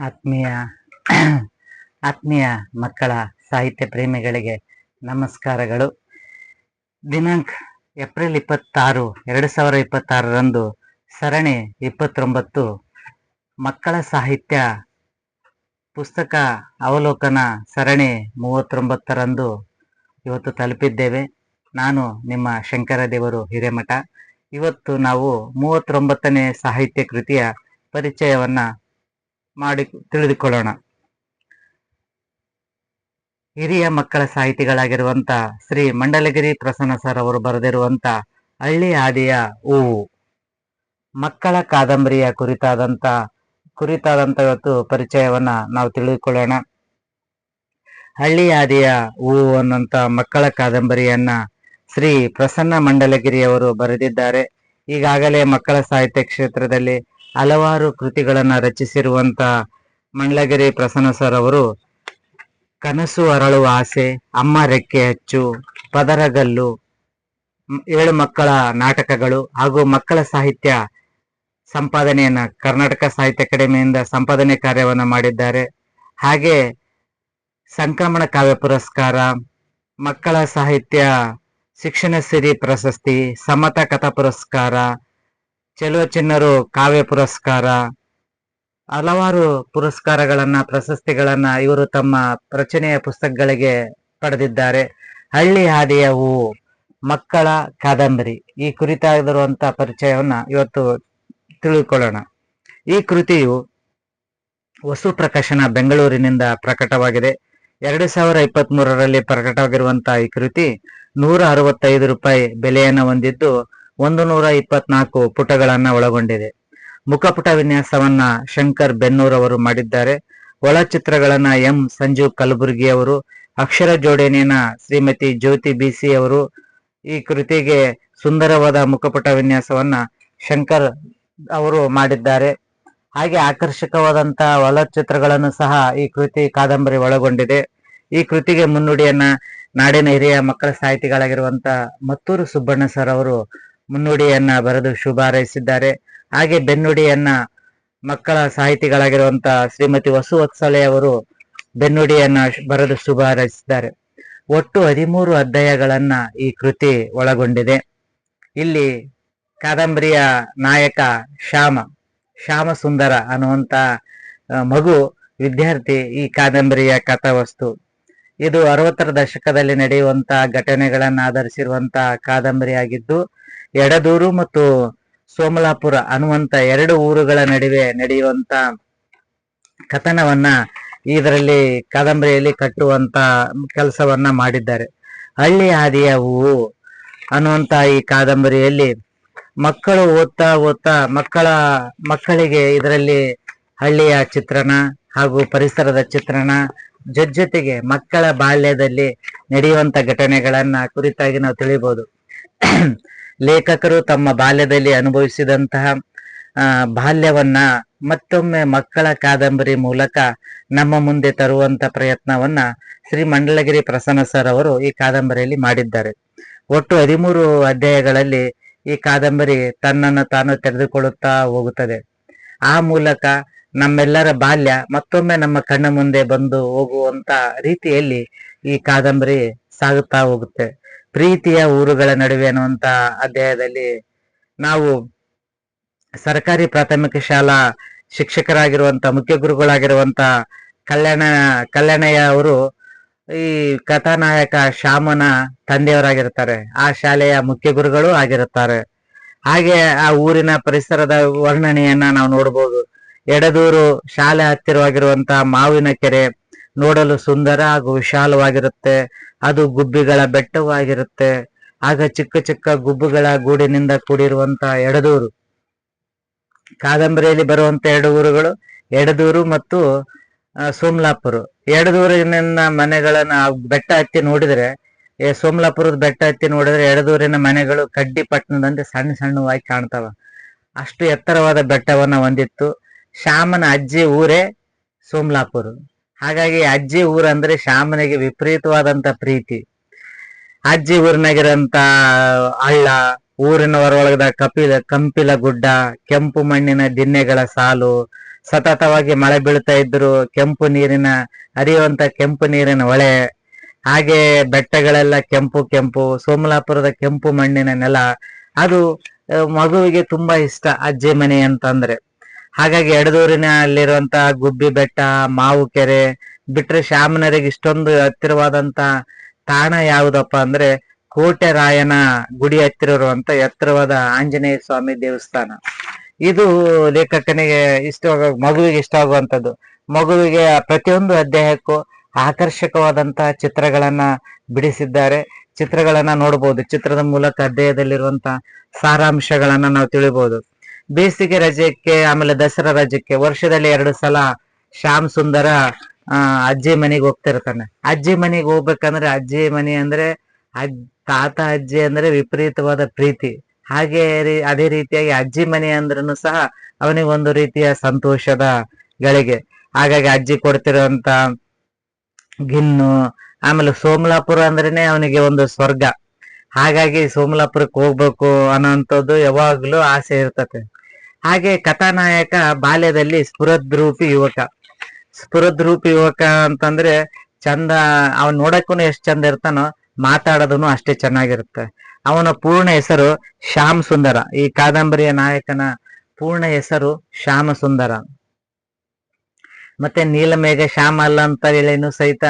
ಆತ್ಮೀಯ ಆತ್ಮೀಯ ಮಕ್ಕಳ ಸಾಹಿತ್ಯ ಪ್ರೇಮಿಗಳಿಗೆ ನಮಸ್ಕಾರಗಳು. ದಿನಾಂಕ ಏಪ್ರಿಲ್ 26, 2026ರಂದು ಸರಣಿ 29 ಮಕ್ಕಳ ಸಾಹಿತ್ಯ ಪುಸ್ತಕ ಅವಲೋಕನ ಸರಣಿ 39ರಂದು ಇವತ್ತು ತಲುಪಿದ್ದೇವೆ. ನಾನು ನಿಮ್ಮ ಶಂಕರದೇವರು ಹಿರೇಮಠ. ಇವತ್ತು ನಾವು 39ನೇ ಸಾಹಿತ್ಯ ಕೃತಿಯ ಪರಿಚಯವನ್ನ ಮಾಡಿ ತಿಳಿದುಕೊಳ್ಳೋಣ. ಹಿರಿಯ ಮಕ್ಕಳ ಸಾಹಿತಿಗಳಾಗಿರುವಂತ ಶ್ರೀ ಮಂಡಲಗಿರಿ ಪ್ರಸನ್ನ ಸರ್ ಅವರು ಬರೆದಿರುವಂತ ಹಳ್ಳಿ ಆದಿಯ ಹೂವು ಮಕ್ಕಳ ಕಾದಂಬರಿಯ ಕುರಿತಾದಂತ ಇವತ್ತು ಪರಿಚಯವನ್ನ ನಾವು ತಿಳಿದುಕೊಳ್ಳೋಣ. ಹಳ್ಳಿ ಆದಿಯ ಹೂವು ಅನ್ನುವಂತ ಮಕ್ಕಳ ಕಾದಂಬರಿಯನ್ನ ಶ್ರೀ ಪ್ರಸನ್ನ ಮಂಡಲಗಿರಿಯವರು ಬರೆದಿದ್ದಾರೆ. ಈಗಾಗಲೇ ಮಕ್ಕಳ ಸಾಹಿತ್ಯ ಕ್ಷೇತ್ರದಲ್ಲಿ ಹಲವಾರು ಕೃತಿಗಳನ್ನ ರಚಿಸಿರುವಂತ ಮಂಡಲಗಿರಿ ಪ್ರಸನ್ನ ಸರ್ ಅವರು ಕನಸು ಅರಳುವ ಆಸೆ, ಅಮ್ಮ ರೆಕ್ಕೆ ಹಚ್ಚು, ಪದರಗಲ್ಲು, 7 ಮಕ್ಕಳ ನಾಟಕಗಳು ಹಾಗೂ ಮಕ್ಕಳ ಸಾಹಿತ್ಯ ಸಂಪಾದನೆಯನ್ನ ಕರ್ನಾಟಕ ಸಾಹಿತ್ಯ ಅಕಾಡೆಮಿಯಿಂದ ಸಂಪಾದನೆ ಕಾರ್ಯವನ್ನ ಮಾಡಿದ್ದಾರೆ. ಹಾಗೆ ಸಂಕ್ರಮಣ ಕಾವ್ಯ ಪುರಸ್ಕಾರ, ಮಕ್ಕಳ ಸಾಹಿತ್ಯ ಶಿಕ್ಷಣ ಸಿರಿ ಪ್ರಶಸ್ತಿ, ಸಮತ ಕಥಾ ಪುರಸ್ಕಾರ, ಚೆಲುವ ಚಿನ್ನರು ಕಾವ್ಯ ಪುರಸ್ಕಾರ, ಹಲವಾರು ಪುರಸ್ಕಾರಗಳನ್ನ ಪ್ರಶಸ್ತಿಗಳನ್ನ ಇವರು ತಮ್ಮ ರಚನೆಯ ಪುಸ್ತಕಗಳಿಗೆ ಪಡೆದಿದ್ದಾರೆ. ಹಳ್ಳಿ ಹಾದಿಯ ಹೂವು ಮಕ್ಕಳ ಕಾದಂಬರಿ ಈ ಕುರಿತಾಗಿರುವಂತ ಪರಿಚಯವನ್ನ ಇವತ್ತು ತಿಳಿದುಕೊಳ್ಳೋಣ. ಈ ಕೃತಿಯು ವಸು ಪ್ರಕಾಶನ ಬೆಂಗಳೂರಿನಿಂದ ಪ್ರಕಟವಾಗಿದೆ. 2023ರಲ್ಲಿ ಪ್ರಕಟವಾಗಿರುವಂತಹ ಈ ಕೃತಿ 165 ರೂಪಾಯಿ ಬೆಲೆಯನ್ನು ಹೊಂದಿದ್ದು 124 ಪುಟಗಳನ್ನ ಒಳಗೊಂಡಿದೆ. ಮುಖಪುಟ ವಿನ್ಯಾಸವನ್ನ ಶಂಕರ್ ಬೆನ್ನೂರ್ ಅವರು ಮಾಡಿದ್ದಾರೆ. ಒಳಚಿತ್ರಗಳನ್ನ ಎಂ ಸಂಜೀವ್ ಕಲಬುರ್ಗಿ ಅವರು, ಅಕ್ಷರ ಜೋಡಣೆಯನ್ನ ಶ್ರೀಮತಿ ಜ್ಯೋತಿ ಬಿಸಿ ಅವರು. ಈ ಕೃತಿಗೆ ಸುಂದರವಾದ ಮುಖಪುಟ ವಿನ್ಯಾಸವನ್ನ ಶಂಕರ್ ಅವರು ಮಾಡಿದ್ದಾರೆ. ಹಾಗೆ ಆಕರ್ಷಕವಾದಂತ ಒಳಚಿತ್ರಗಳನ್ನು ಸಹ ಈ ಕೃತಿ ಕಾದಂಬರಿ ಒಳಗೊಂಡಿದೆ. ಈ ಕೃತಿಗೆ ಮುನ್ನುಡಿಯನ್ನ ನಾಡಿನ ಹಿರಿಯ ಮಕ್ಕಳ ಸಾಹಿತಿಗಳಾಗಿರುವಂತ ಮತ್ತೂರು ಸುಬ್ಬಣ್ಣ ಸರ್ ಅವರು ಮುನ್ನುಡಿಯನ್ನ ಬರೆದು ಶುಭ ಹಾರೈಸಿದ್ದಾರೆ. ಹಾಗೆ ಬೆನ್ನುಡಿಯನ್ನ ಮಕ್ಕಳ ಸಾಹಿತಿಗಳಾಗಿರುವಂತ ಶ್ರೀಮತಿ ವಸುವತ್ಸಲೆ ಅವರು ಬೆನ್ನುಡಿಯನ್ನ ಬರೆದು ಶುಭ ಹಾರೈಸಿದ್ದಾರೆ. ಒಟ್ಟು 13 ಅಧ್ಯಾಯಗಳನ್ನ ಈ ಕೃತಿ ಒಳಗೊಂಡಿದೆ. ಇಲ್ಲಿ ಕಾದಂಬರಿಯ ನಾಯಕ ಶ್ಯಾಮ ಸುಂದರ ಅನ್ನುವಂತ ಮಗು ವಿದ್ಯಾರ್ಥಿ ಈ ಕಾದಂಬರಿಯ ಕಥಾವಸ್ತು. ಇದು 60ರ ದಶಕದಲ್ಲಿ ನಡೆಯುವಂತ ಘಟನೆಗಳನ್ನ ಆಧರಿಸಿರುವಂತ ಕಾದಂಬರಿಯಾಗಿದ್ದು, ಎಡದೂರು ಮತ್ತು ಸೋಮಲಾಪುರ ಅನ್ನುವಂತ 2 ಊರುಗಳ ನಡುವೆ ನಡೆಯುವಂತ ಕಥನವನ್ನ ಇದರಲ್ಲಿ ಕಾದಂಬರಿಯಲ್ಲಿ ಕಟ್ಟುವಂತ ಕೆಲಸವನ್ನ ಮಾಡಿದ್ದಾರೆ. ಹಳ್ಳಿ ಆದಿಯ ಹೂವು ಅನ್ನುವಂತ ಈ ಕಾದಂಬರಿಯಲ್ಲಿ ಮಕ್ಕಳು ಓದ್ತಾ ಮಕ್ಕಳಿಗೆ ಇದರಲ್ಲಿ ಹಳ್ಳಿಯ ಚಿತ್ರಣ ಹಾಗೂ ಪರಿಸರದ ಚಿತ್ರಣ ಜೊತೆಗೆ ಮಕ್ಕಳ ಬಾಲ್ಯದಲ್ಲಿ ನಡೆಯುವಂತ ಘಟನೆಗಳನ್ನ ಕುರಿತಾಗಿ ನಾವು ತಿಳಿಬಹುದು. ಲೇಖಕರು ತಮ್ಮ ಬಾಲ್ಯದಲ್ಲಿ ಅನುಭವಿಸಿದಂತಹ ಬಾಲ್ಯವನ್ನ ಮತ್ತೊಮ್ಮೆ ಮಕ್ಕಳ ಕಾದಂಬರಿ ಮೂಲಕ ನಮ್ಮ ಮುಂದೆ ತರುವಂತ ಪ್ರಯತ್ನವನ್ನ ಶ್ರೀ ಮಂಡಲಗಿರಿ ಪ್ರಸನ್ನ ಸರ್ ಅವರು ಈ ಕಾದಂಬರಿಯಲ್ಲಿ ಮಾಡಿದ್ದಾರೆ. ಒಟ್ಟು 13 ಅಧ್ಯಾಯಗಳಲ್ಲಿ ಈ ಕಾದಂಬರಿ ತನ್ನನ್ನು ತಾನು ತೆರೆದುಕೊಳ್ಳುತ್ತಾ ಹೋಗುತ್ತದೆ. ಆ ಮೂಲಕ ನಮ್ಮೆಲ್ಲರ ಬಾಲ್ಯ ಮತ್ತೊಮ್ಮೆ ನಮ್ಮ ಕಣ್ಣ ಮುಂದೆ ಬಂದು ಹೋಗುವಂತ ರೀತಿಯಲ್ಲಿ ಈ ಕಾದಂಬರಿ ಸಾಗುತ್ತಾ ಹೋಗುತ್ತೆ. ಪ್ರೀತಿಯ ಊರುಗಳ ನಡುವೆ ಅನ್ನುವಂತ ಅಧ್ಯಾಯದಲ್ಲಿ ನಾವು ಸರ್ಕಾರಿ ಪ್ರಾಥಮಿಕ ಶಾಲಾ ಶಿಕ್ಷಕರಾಗಿರುವಂತ ಮುಖ್ಯ ಗುರುಗಳಾಗಿರುವಂತ ಕಲ್ಯಾಣಯ್ಯ ಅವರು ಈ ಕಥಾನಾಯಕ ಶ್ಯಾಮನ ತಂದೆಯವರಾಗಿರ್ತಾರೆ. ಆ ಶಾಲೆಯ ಮುಖ್ಯ ಗುರುಗಳು ಆಗಿರುತ್ತಾರೆ. ಹಾಗೆ ಆ ಊರಿನ ಪರಿಸರದ ವರ್ಣನೆಯನ್ನ ನಾವು ನೋಡಬಹುದು. ಎಡದೂರು ಶಾಲೆ ಹತ್ತಿರವಾಗಿರುವಂತ ಮಾವಿನ ಕೆರೆ ನೋಡಲು ಸುಂದರ ಹಾಗೂ ವಿಶಾಲವಾಗಿರುತ್ತೆ. ಅದು ಗುಬ್ಬಿಗಳ ಬೆಟ್ಟವಾಗಿರುತ್ತೆ. ಆಗ ಚಿಕ್ಕ ಚಿಕ್ಕ ಗುಬ್ಬುಗಳ ಗೂಡಿನಿಂದ ಕೂಡಿರುವಂತ ಎಡದೂರು. ಕಾದಂಬರಿಯಲ್ಲಿ ಬರುವಂತ 2 ಊರುಗಳು ಎಡದೂರು ಮತ್ತು ಸೋಮಲಾಪುರ. ಎಡದೂರಿನ ಮನೆಗಳನ್ನ ಬೆಟ್ಟ ಹತ್ತಿ ನೋಡಿದ್ರೆ, ಸೋಮಲಾಪುರದ ಬೆಟ್ಟ ಹತ್ತಿ ನೋಡಿದ್ರೆ ಎಡದೂರಿನ ಮನೆಗಳು ಕಡ್ಡಿ ಪಟ್ಟಣದಂತೆ ಸಣ್ಣ ಸಣ್ಣವಾಗಿ ಕಾಣ್ತಾವ. ಅಷ್ಟು ಎತ್ತರವಾದ ಬೆಟ್ಟವನ್ನ ಹೊಂದಿತ್ತು. ಶ್ಯಾಮನ ಅಜ್ಜಿ ಊರೇ ಸೋಮಲಾಪುರ. ಹಾಗಾಗಿ ಅಜ್ಜಿ ಊರಂದ್ರೆ ಶ್ಯಾಮನಿಗೆ ವಿಪರೀತವಾದಂತ ಪ್ರೀತಿ. ಅಜ್ಜಿ ಊರಿನಾಗಿರಂತ ಹಳ್ಳ, ಊರಿನ ಹೊರೊಳಗದ ಕಂಪಿಲ ಗುಡ್ಡ, ಕೆಂಪು ಮಣ್ಣಿನ ದಿನ್ನೆಗಳ ಸಾಲು, ಸತತವಾಗಿ ಮಳೆ ಬೀಳ್ತಾ ಇದ್ರು, ಕೆಂಪು ನೀರಿನ ಹರಿಯುವಂತ ಕೆಂಪು ನೀರಿನ ಹೊಳೆ, ಹಾಗೆ ಬೆಟ್ಟಗಳೆಲ್ಲ ಕೆಂಪು ಕೆಂಪು, ಸೋಮಲಾಪುರದ ಕೆಂಪು ಮಣ್ಣಿನ ನೆಲ, ಅದು ಮಗುವಿಗೆ ತುಂಬಾ ಇಷ್ಟ ಅಜ್ಜಿ ಮನೆ ಅಂತಂದ್ರೆ. ಹಾಗಾಗಿ ಎಡದೂರಿನ ಅಲ್ಲಿರುವಂತ ಗುಬ್ಬಿ ಬೆಟ್ಟ, ಮಾವು ಕೆರೆ ಬಿಟ್ರೆ ಶಾಮನರಿಗೆ ಇಷ್ಟೊಂದು ಹತ್ತಿರವಾದಂತ ತಾಣ ಯಾವುದಪ್ಪ ಅಂದ್ರೆ ಕೋಟೆ ರಾಯನ ಗುಡಿ ಹತ್ತಿರ ಇರುವಂತ ಎತ್ತರವಾದ ಆಂಜನೇಯ ಸ್ವಾಮಿ ದೇವಸ್ಥಾನ. ಇದು ಲೇಖಕನಿಗೆ ಮಗುವಿಗೆ ಇಷ್ಟ ಆಗುವಂತದ್ದು. ಮಗುವಿಗೆ ಪ್ರತಿಯೊಂದು ಅಧ್ಯಾಯಕ್ಕೂ ಆಕರ್ಷಕವಾದಂತಹ ಚಿತ್ರಗಳನ್ನ ಬಿಡಿಸಿದ್ದಾರೆ. ಚಿತ್ರಗಳನ್ನ ನೋಡಬಹುದು. ಚಿತ್ರದ ಮೂಲಕ ಅಧ್ಯಾಯದಲ್ಲಿರುವಂತ ಸಾರಾಂಶಗಳನ್ನ ನಾವು ತಿಳಿಬಹುದು. ಬೇಸಿಗೆ ರಜೆಕ್ಕೆ ಆಮೇಲೆ ದಸರಾ ರಜೆಕ್ಕೆ ವರ್ಷದಲ್ಲಿ 2 ಸಲ ಶ್ಯಾಮ್ ಸುಂದರ ಅಜ್ಜಿ ಮನೆಗೆ ಹೋಗ್ತಿರ್ತಾನೆ. ಅಜ್ಜಿ ಮನೆಗೆ ಹೋಗ್ಬೇಕಂದ್ರೆ ಅಜ್ಜಿ ಮನೆ ಅಂದ್ರೆ ತಾತ ಅಜ್ಜಿ ಅಂದ್ರೆ ವಿಪರೀತವಾದ ಪ್ರೀತಿ. ಹಾಗೆ ಅದೇ ರೀತಿಯಾಗಿ ಅಜ್ಜಿ ಮನೆ ಅಂದ್ರೂ ಸಹ ಅವನಿಗೆ ಒಂದು ರೀತಿಯ ಸಂತೋಷದ ಗಳಿಗೆ. ಹಾಗಾಗಿ ಅಜ್ಜಿ ಕೊಡ್ತಿರುವಂತ ಗಿನ್ನು, ಆಮೇಲೆ ಸೋಮಲಾಪುರ ಅಂದ್ರೇನೆ ಅವನಿಗೆ ಒಂದು ಸ್ವರ್ಗ. ಹಾಗಾಗಿ ಸೋಮಲಾಪುರಕ್ಕೆ ಹೋಗ್ಬೇಕು ಅನ್ನೋಂಥದ್ದು ಯಾವಾಗ್ಲೂ ಆಸೆ ಇರ್ತತೆ. ಹಾಗೆ ಕಥಾನಾಯಕ ಬಾಲ್ಯದಲ್ಲಿ ಸ್ಫುರದ್ರೂಪಿ ಯುವಕ ಅಂತಂದ್ರೆ ಚಂದ. ಅವನ್ ನೋಡಕ್ಕೂ ಎಷ್ಟು ಚಂದ ಇರ್ತಾನೋ, ಮಾತಾಡೋದನು ಅಷ್ಟೇ ಚೆನ್ನಾಗಿರುತ್ತೆ. ಅವನ ಪೂರ್ಣ ಹೆಸರು ಶ್ಯಾಮ್ ಸುಂದರ. ಈ ಕಾದಂಬರಿಯ ನಾಯಕನ ಪೂರ್ಣ ಹೆಸರು ಶ್ಯಾಮ ಸುಂದರ. ಮತ್ತೆ ನೀಲಮೇಘ ಶ್ಯಾಮ ಅಲ್ಲ ಅಂತ ಹೇಳಿನೂ ಸಹಿತ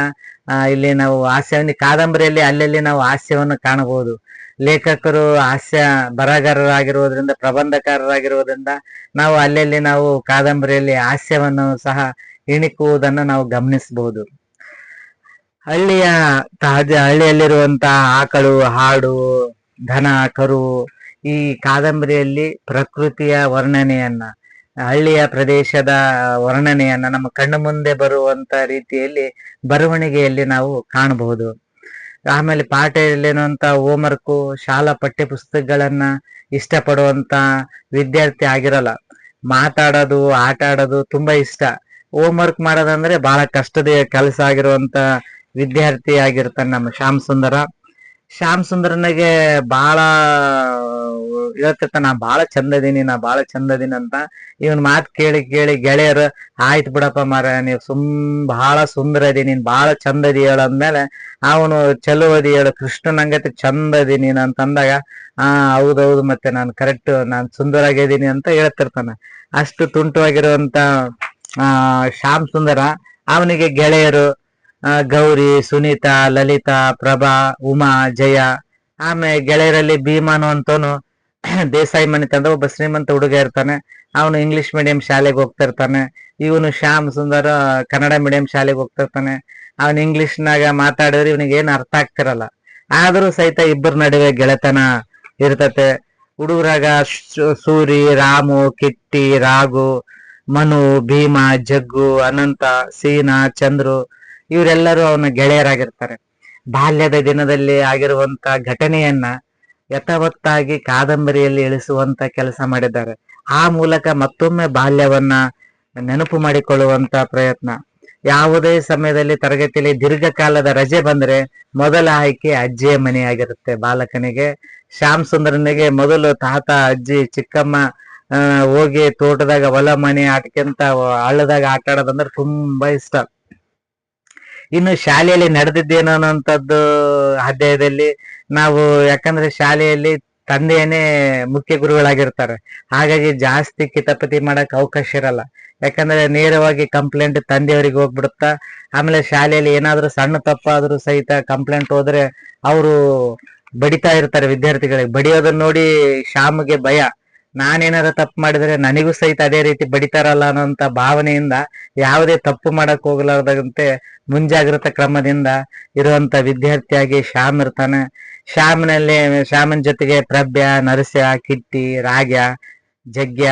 ಇಲ್ಲಿ ನಾವು ಹಾಸ್ಯವನ್ನು ಕಾದಂಬರಿಯಲ್ಲಿ ಅಲ್ಲಲ್ಲಿ ನಾವು ಹಾಸ್ಯವನ್ನು ಕಾಣಬಹುದು. ಲೇಖಕರು ಹಾಸ್ಯ ಬರಹಗಾರರಾಗಿರುವುದರಿಂದ, ಪ್ರಬಂಧಕಾರರಾಗಿರುವುದರಿಂದ ನಾವು ಅಲ್ಲಲ್ಲಿ ನಾವು ಕಾದಂಬರಿಯಲ್ಲಿ ಹಾಸ್ಯವನ್ನು ಸಹ ಇಣಿಕುವುದನ್ನು ನಾವು ಗಮನಿಸಬಹುದು. ಹಳ್ಳಿಯಲ್ಲಿರುವಂತಹ ಆಕಳು, ಹಾಡು, ದನ, ಕರು, ಈ ಕಾದಂಬರಿಯಲ್ಲಿ ಪ್ರಕೃತಿಯ ವರ್ಣನೆಯನ್ನ, ಹಳ್ಳಿಯ ಪ್ರದೇಶದ ವರ್ಣನೆಯನ್ನ ನಮ್ಮ ಕಣ್ಣು ಮುಂದೆ ಬರುವಂತ ರೀತಿಯಲ್ಲಿ ಬರವಣಿಗೆಯಲ್ಲಿ ನಾವು ಕಾಣಬಹುದು. ಆಮೇಲೆ ಪಾಠದಲ್ಲಿರುವಂತ ಹೋಮ್ವರ್ಕು, ಶಾಲಾ ಪಠ್ಯ ಪುಸ್ತಕಗಳನ್ನ ಇಷ್ಟಪಡುವಂತ ವಿದ್ಯಾರ್ಥಿ ಆಗಿರಲ್ಲ. ಮಾತಾಡೋದು, ಆಟ ಆಡೋದು ತುಂಬಾ ಇಷ್ಟ. ಹೋಮ್ವರ್ಕ್ ಮಾಡೋದಂದ್ರೆ ಬಹಳ ಕಷ್ಟದ ಕೆಲಸ ಆಗಿರುವಂತ ವಿದ್ಯಾರ್ಥಿ ಆಗಿರ್ತಾನೆ ನಮ್ಮ ಶ್ಯಾಮ್ ಸುಂದರನಿಗೆ ಬಹಳ ಹೇಳ್ತಿರ್ತಾನ, ನಾ ಬಹಳ ಚಂದದೀನಿ ಅಂತ. ಇವನ್ ಮಾತ್ ಕೇಳಿ ಕೇಳಿ ಗೆಳೆಯರು, ಆಯ್ತು ಬಿಡಪ್ಪ ಮಾರ, ನೀವು ಬಹಳ ಸುಂದರ ಇದೀನಿ, ನೀನ್ ಬಹಳ ಚಂದ ಇದೀ ಹೇಳಂದ್ಮೇಲೆ ಅವನು ಚಲೋ ಅದಿ ಹೇಳು, ಕೃಷ್ಣನಂಗತಿ ಚಂದ ಇದೀನಿ ನೀನ್ ಅಂತಂದಾಗ ಹೌದೌದು, ಮತ್ತೆ ನಾನು ಕರೆಕ್ಟ್, ನಾನ್ ಸುಂದರಾಗಿದ್ದೀನಿ ಅಂತ ಹೇಳ್ತಿರ್ತಾನೆ. ಅಷ್ಟು ತುಂಟವಾಗಿರುವಂತ ಶ್ಯಾಮ್ ಸುಂದರ. ಅವನಿಗೆ ಗೆಳೆಯರು ಗೌರಿ, ಸುನೀತಾ, ಲಲಿತಾ, ಪ್ರಭಾ, ಉಮಾ, ಜಯ. ಆಮೇಲೆ ಗೆಳೆಯರಲ್ಲಿ ಭೀಮಾನು ಅಂತವನು ದೇಸಾಯಿ ಮನೆ ತಂದ ಒಬ್ಬ ಶ್ರೀಮಂತ ಹುಡುಗ ಇರ್ತಾನೆ. ಅವನು ಇಂಗ್ಲಿಷ್ ಮೀಡಿಯಂ ಶಾಲೆಗೆ ಹೋಗ್ತಿರ್ತಾನೆ. ಇವನು ಶ್ಯಾಮ್ ಸುಂದರ ಕನ್ನಡ ಮೀಡಿಯಂ ಶಾಲೆಗೆ ಹೋಗ್ತಿರ್ತಾನೆ. ಅವನ್ ಇಂಗ್ಲಿಷ್ನಾಗ ಮಾತಾಡಿದ್ರೆ ಇವನಿಗೆ ಏನ್ ಅರ್ಥ ಆಗ್ತಿರಲ್ಲ. ಆದ್ರೂ ಸಹಿತ ಇಬ್ಬರ ನಡುವೆ ಗೆಳೆತನ ಇರ್ತತೆ. ಹುಡುಗರಾಗ ಸೂರಿ, ರಾಮು, ಕಿಟ್ಟಿ, ರಾಘು, ಮನು, ಭೀಮ, ಜಗ್ಗು, ಅನಂತ, ಸೀನಾ, ಚಂದ್ರು ಇವರೆಲ್ಲರೂ ಅವನ ಗೆಳೆಯರಾಗಿರ್ತಾರೆ. ಬಾಲ್ಯದ ದಿನದಲ್ಲಿ ಆಗಿರುವಂತ ಘಟನೆಯನ್ನ ಯಥಾವತ್ತಾಗಿ ಕಾದಂಬರಿಯಲ್ಲಿ ಇಳಿಸುವಂತ ಕೆಲಸ ಮಾಡಿದ್ದಾರೆ. ಆ ಮೂಲಕ ಮತ್ತೊಮ್ಮೆ ಬಾಲ್ಯವನ್ನ ನೆನಪು ಮಾಡಿಕೊಳ್ಳುವಂತ ಪ್ರಯತ್ನ. ಯಾವುದೇ ಸಮಯದಲ್ಲಿ ತರಗತಿಯಲ್ಲಿ ದೀರ್ಘಕಾಲದ ರಜೆ ಬಂದ್ರೆ ಮೊದಲ ಆಯ್ಕೆ ಅಜ್ಜಿಯ ಮನೆಯಾಗಿರುತ್ತೆ ಬಾಲಕನಿಗೆ. ಶ್ಯಾಮ್ ಸುಂದರನಿಗೆ ಮೊದಲು ತಾತ, ಅಜ್ಜಿ, ಚಿಕ್ಕಮ್ಮ ಹೋಗಿ ತೋಟದಾಗ ಹೊಲ ಮನೆ ಆಟ್ಕೊಂತ ಹಳ್ಳದಾಗ ಆಟ ಆಡೋದಂದ್ರೆ ತುಂಬಾ ಇಷ್ಟ. ಇನ್ನು ಶಾಲೆಯಲ್ಲಿ ನಡೆದಿದ್ದೇನೋ ಅನ್ನೋಂಥದ್ದು ಅಧ್ಯಾಯದಲ್ಲಿ ನಾವು, ಯಾಕಂದ್ರೆ ಶಾಲೆಯಲ್ಲಿ ತಂದೆಯನ್ನೇ ಮುಖ್ಯ ಗುರುಗಳಾಗಿರ್ತಾರೆ. ಹಾಗಾಗಿ ಜಾಸ್ತಿ ಕಿತಾಪತಿ ಮಾಡಕ್ ಅವಕಾಶ ಇರಲ್ಲ. ಯಾಕಂದ್ರೆ ನೇರವಾಗಿ ಕಂಪ್ಲೇಂಟ್ ತಂದೆಯವರಿಗೆ ಹೋಗ್ಬಿಡುತ್ತಾ. ಆಮೇಲೆ ಶಾಲೆಯಲ್ಲಿ ಏನಾದ್ರೂ ಸಣ್ಣ ತಪ್ಪಾದ್ರೂ ಸಹಿತ ಕಂಪ್ಲೇಂಟ್ ಹೋದ್ರೆ ಅವರು ಬಡಿತಾ ಇರ್ತಾರೆ ವಿದ್ಯಾರ್ಥಿಗಳಿಗೆ. ಬಡಿಯೋದನ್ನ ನೋಡಿ ಶ್ಯಾಮ್ಗೆ ಭಯ, ನಾನೇನಾರ ತಪ್ಪು ಮಾಡಿದ್ರೆ ನನಗೂ ಸಹಿತ ಅದೇ ರೀತಿ ಬಡಿತಾರಲ್ಲ ಅನ್ನೋಂತ ಭಾವನೆಯಿಂದ ಯಾವುದೇ ತಪ್ಪು ಮಾಡಕ್ ಹೋಗ್ಲಾರ್ದಂತೆ ಮುಂಜಾಗ್ರತಾ ಕ್ರಮದಿಂದ ಇರುವಂತ ವಿದ್ಯಾರ್ಥಿಯಾಗಿ ಶ್ಯಾಮ್ ಇರ್ತಾನೆ. ಶ್ಯಾಮನ್ ಜೊತೆಗೆ ಪ್ರಭ್ಯ, ನರಸ್ಯ, ಕಿಟ್ಟಿ, ರಾಗ್ಯ, ಜಗ್ಯ,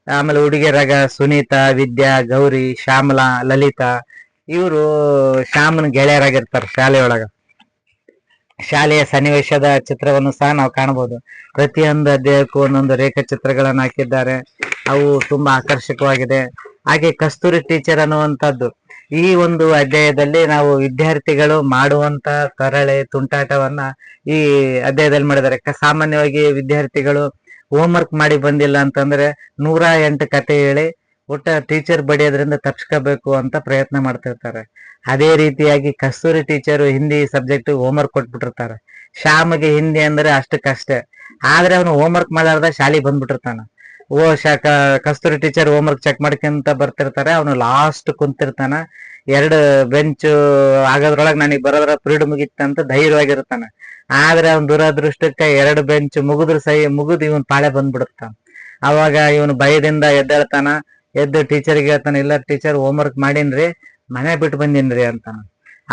ಆಮೇಲೆ ಹುಡುಗಿಯರಾಗ ಸುನೀತಾ, ವಿದ್ಯಾ, ಗೌರಿ, ಶ್ಯಾಮಲಾ, ಲಲಿತಾ ಇವರು ಶ್ಯಾಮನ್ ಗೆಳೆಯರಾಗಿರ್ತಾರೆ ಶಾಲೆಯೊಳಗ. ಶಾಲೆಯ ಸನ್ನಿವೇಶದ ಚಿತ್ರವನ್ನು ಸಹ ನಾವು ಕಾಣಬಹುದು. ಪ್ರತಿಯೊಂದು ಅಧ್ಯಾಯಕ್ಕೂ ಒಂದೊಂದು ರೇಖಾಚಿತ್ರಗಳನ್ನು ಹಾಕಿದ್ದಾರೆ. ಅವು ತುಂಬಾ ಆಕರ್ಷಕವಾಗಿದೆ. ಹಾಗೆ ಕಸ್ತೂರಿ ಟೀಚರ್ ಅನ್ನುವಂಥದ್ದು ಈ ಒಂದು ಅಧ್ಯಾಯದಲ್ಲಿ ನಾವು ವಿದ್ಯಾರ್ಥಿಗಳು ಮಾಡುವಂತ ತರಳೆ ತುಂಟಾಟವನ್ನ ಈ ಅಧ್ಯಾಯದಲ್ಲಿ ಮಾಡಿದ್ದಾರೆ. ಸಾಮಾನ್ಯವಾಗಿ ವಿದ್ಯಾರ್ಥಿಗಳು ಹೋಮ್ ವರ್ಕ್ ಮಾಡಿ ಬಂದಿಲ್ಲ ಅಂತಂದ್ರೆ 108 ಕತೆ ಹೇಳಿ ಒಟ್ಟ ಟೀಚರ್ ಬಡಿಯೋದ್ರಿಂದ ತಪ್ಸ್ಕೋಬೇಕು ಅಂತ ಪ್ರಯತ್ನ ಮಾಡ್ತಿರ್ತಾರೆ. ಅದೇ ರೀತಿಯಾಗಿ Kasturi teacher Hindi subject homework ಕೊಟ್ಬಿಟ್ಟಿರ್ತಾರೆ. ಶ್ಯಾಮಗೆ ಹಿಂದಿ ಅಂದ್ರೆ ಅಷ್ಟಕ್ಕಷ್ಟೇ, ಆದ್ರೆ ಅವನು ಹೋಮ್ವರ್ಕ್ ಮಾಡಾರ್ದ ಶಾಲೆಗೆ ಬಂದ್ಬಿಟ್ಟಿರ್ತಾನ. ಕಸ್ತೂರಿ ಟೀಚರ್ ಹೋಮ್ವರ್ಕ್ ಚೆಕ್ ಮಾಡ್ಕೊಂತ ಬರ್ತಿರ್ತಾರೆ, ಅವನು ಲಾಸ್ಟ್ ಕುಂತಿರ್ತಾನ. ಎರಡು ಬೆಂಚ್ ಆಗೋದ್ರೊಳಗೆ ನನಗೆ ಬರೋದ್ರ ಪೀರಿಯಡ್ ಮುಗಿತ್ತಂತ ಧೈರ್ಯವಾಗಿರ್ತಾನ. ಆದ್ರೆ ಅವ್ನ ದುರದೃಷ್ಟಕ್ಕೆ ಎರಡು ಬೆಂಚ್ ಮುಗಿದು ಇವನ್ ಪಾಳೆ ಬಂದ್ಬಿಡುತ್ತಾನ. ಅವಾಗ ಇವನು ಭಯದಿಂದ ಎದ್ದೇಳ್ತಾನ. ಎದ್ದು ಟೀಚರ್ಗೆ ಹೇಳ್ತಾನೆ, ಇಲ್ಲ ಟೀಚರ್ ಹೋಮ್ವರ್ಕ್ ಮಾಡೀನ್ರಿ, ಮನೆ ಬಿಟ್ಟು ಬಂದೀನ್ರಿ ಅಂತಾನ.